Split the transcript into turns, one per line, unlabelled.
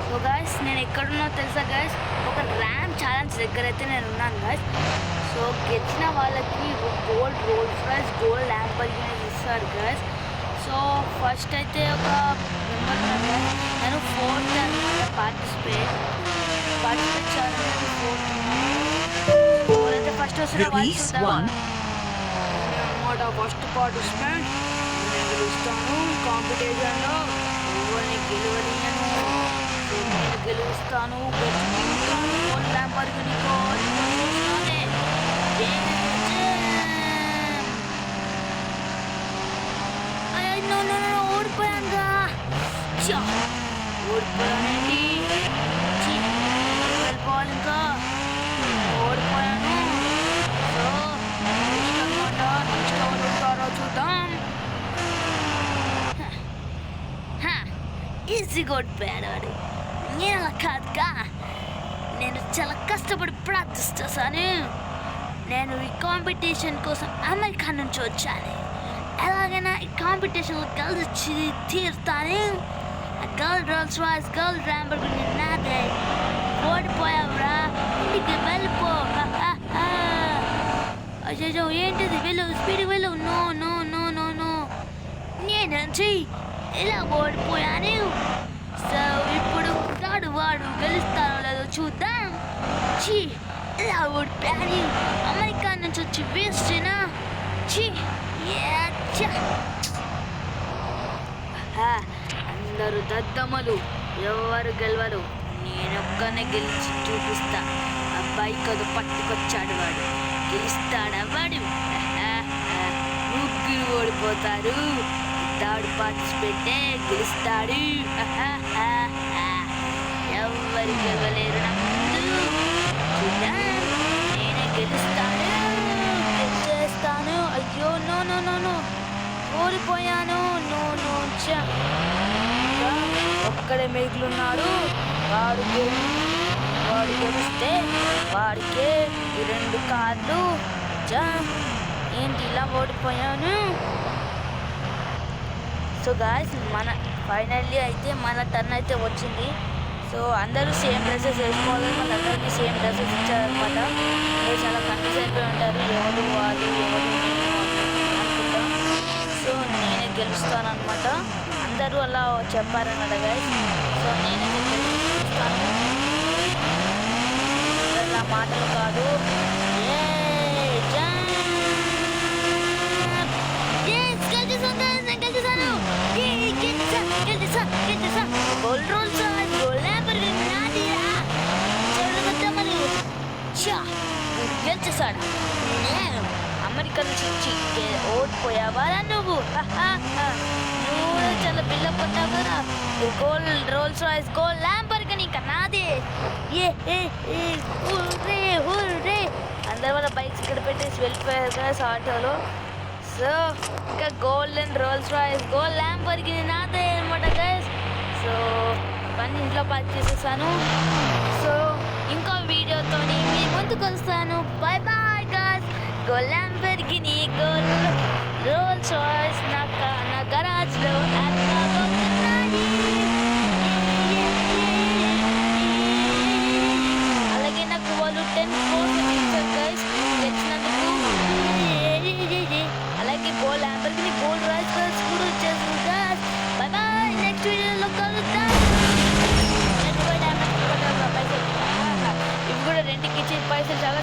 So guys నేను ఎక్కడున్నా తెలుసా గైస్, ఒక ర్యామ్ ఛాలెంజ్ దగ్గర అయితే నేను ఉన్నాను గైస్. సో గెలిచిన వాళ్ళకి gold Rolls Royce gold Lamborghini ఇస్తారు గైస్. సో ఫస్ట్ అయితే ఒక మెంబర్ నేను ఫోర్త్ అనమాట పార్టిసిపేట్ చేయాలని ఫోర్త్ అయితే ఫస్ట్ వస్తున్న అనమాట. ఫస్ట్ పార్టిసిపేట్ నేను గెలుస్తాను కాంపిటీషన్లో, ఎవరిని గెలవనియను, నేను గెలుస్తాను, గోల్డ్ ల్యాంబోర్గిని ఓడిపోయానుగా, ఓడిపోయానండి, వెళ్ళిపోవాలి ఇంకా, ఓడిపోయాను. సో నెక్స్ట్ అనమాట, నెక్స్ట్ ఎవరు ఉంటారో చూద్దాం. ఈజీగా ఓడిపోయాడు వాడు, నేను అలా కాదుగా, నేను చాలా కష్టపడి ప్రాక్టీస్ చేశాను. నేను ఈ కాంపిటీషన్ కోసం అమెరికా నుంచి వచ్చాను. ఎలాగైనా ఈ కాంపిటీషన్లో గెలిచి తీరుతాను. Gold Rolls Royce gold Lamborghini నాదే. ఓడిపోయావురా, ఇంటికి వెళ్ళిపో. అయ్యో ఏంటిది, వెళ్ళు స్పీడ్కి వెళ్ళు. No no no no no, నేనంచి ఇలా ఓడిపోయాను. సో ఇప్పుడు వాడు గెలుస్తారో లేదో చూద్దాం. ఇలా ఓడిపోయాను, అమెరికా నుంచి వచ్చి వేస్టేనా. అందరూ దద్దమ్మలు, ఎవరు గెలవరు, నేనొక్కనే గెలిచి చూపిస్తా. అబ్బాయి కదా పట్టుకొచ్చాడు, వాడు గెలుస్తాడా వాడు. ముగ్గురు ఓడిపోతారు, థర్డ్ పార్టిసిపేటే గెలుస్తాడు. ఎవరు గెలవలేరు నా ముందు, చూద్దాం, నేనే గెలుస్తాను, గెలిచేస్తాను. అయ్యో నో నో నో నో, ఓడిపోయాను. నో నో, ఒక్కడే మిగిలిన్నాడు. వాడు గెలిస్తే వాడికే ఈ 2 కార్లు. ఏంటి ఇలా ఓడిపోయాను. సో గాయ్స్ ఫైనల్లీ అయితే మన టర్న్ అయితే వచ్చింది. సో అందరూ సేమ్ డ్రెస్సెస్ వేసుకోవాలి, వాళ్ళందరికీ సేమ్ డ్రెస్సెస్ ఇచ్చారనమాట. మీరు చాలా కన్ఫ్యూజ్ అయిపోయి ఉంటారు, ఎవరు వాళ్ళు ఎవరు అనుకుంటా. సో నేనే గెలుస్తానమాట, అందరూ అలా చెప్పారన్నమాట గైస్. సో నేనైతే గెలుస్తాను, అలా మాటలు కాదు. Gold Rolls Royce gold Lamborghini నాదిరా. గెలిచేసాడు. నేను అమెరికా నుంచి ఓడిపోయావారా నువ్వు? నువ్వు చాలా బిల్డప్ కొట్టావు కదా. Gold Rolls Royce gold Lamborghini ఇంకా నాదే. అందరి వల్ల బైక్స్ ఇక్కడ పెట్టేసి వెళ్ళిపోయారు కదా ఆటోలో. సో ఇంకా golden roles Royce gold Lamborghini నాదే అనమాట గైస్. సో పని ఇంట్లో పార్క్ చేసేసాను. సో ఇంకో వీడియోతో మీ ముందుకు వస్తాను. Bye bye guys. Gold Lamborghini gold Rolls Royce నా గరాజ్లో ఉన్నాయి. అలాగే నాకు వాళ్ళు 10 crores ఇచ్చారు గైస్ తెచ్చినందుకు. అలాగే గోల్డ్ ల్యాంబోర్గిని గోల్డ్ రాయ్స్ కూడా వచ్చేసింది గైస్. బాయ్ బాయ్, నెక్స్ట్ వీడియోలో కలుద్దాం. ఇప్పుడు కూడా రెంట్కి ఇచ్చి పైసలు చాలా